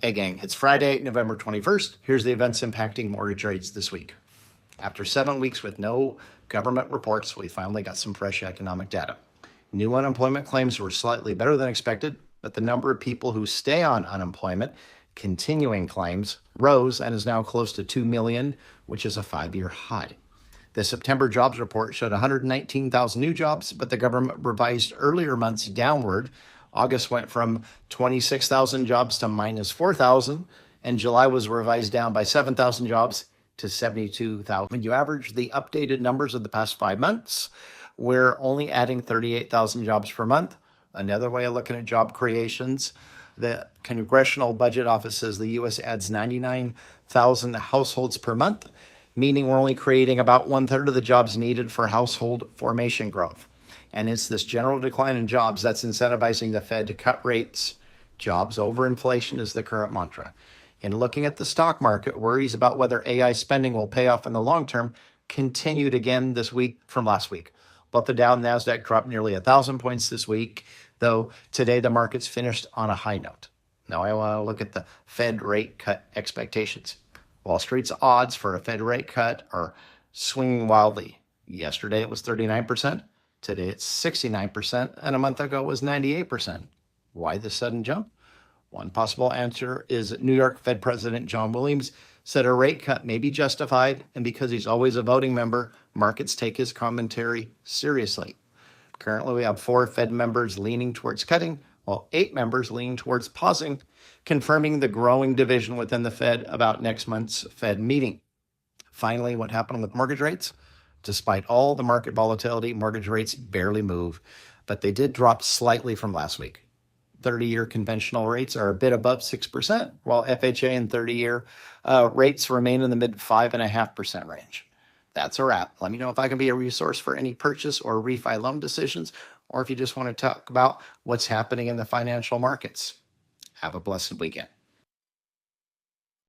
Hey gang, it's Friday, November 21st. Here's the events impacting mortgage rates this week. After 7 weeks with no government reports, we finally got some fresh economic data. New unemployment claims were slightly better than expected, but the number of people who stay on unemployment, continuing claims, rose and is now close to 2 million, which is a 5-year high. The September jobs report showed 119,000 new jobs, but the government revised earlier months downward. August went from 26,000 jobs to minus 4,000, and July was revised down by 7,000 jobs to 72,000. When you average the updated numbers of the past 5 months, we're only adding 38,000 jobs per month. Another way of looking at job creations, the Congressional Budget Office says the U.S. adds 99,000 households per month, meaning we're only creating about 1/3 of the jobs needed for household formation growth. And it's this general decline in jobs that's incentivizing the Fed to cut rates. Jobs over inflation is the current mantra. In looking at the stock market, worries about whether AI spending will pay off in the long term continued again this week from last week. Both the Dow and NASDAQ dropped nearly 1,000 points this week, though today the markets finished on a high note. Now I want to look at the Fed rate cut expectations. Wall Street's odds for a Fed rate cut are swinging wildly. Yesterday it was 39%. Today it's 69%, and a month ago it was 98%. Why the sudden jump? One possible answer is New York Fed President John Williams said a rate cut may be justified, and because he's always a voting member, markets take his commentary seriously. Currently, we have 4 Fed members leaning towards cutting, while 8 members lean towards pausing, confirming the growing division within the Fed about next month's Fed meeting. Finally, what happened with mortgage rates? Despite all the market volatility, mortgage rates barely move, but they did drop slightly from last week. 30-year conventional rates are a bit above 6%, while FHA and 30-year rates remain in the mid 5.5% range. That's a wrap. Let me know if I can be a resource for any purchase or refi loan decisions, or if you just want to talk about what's happening in the financial markets. Have a blessed weekend.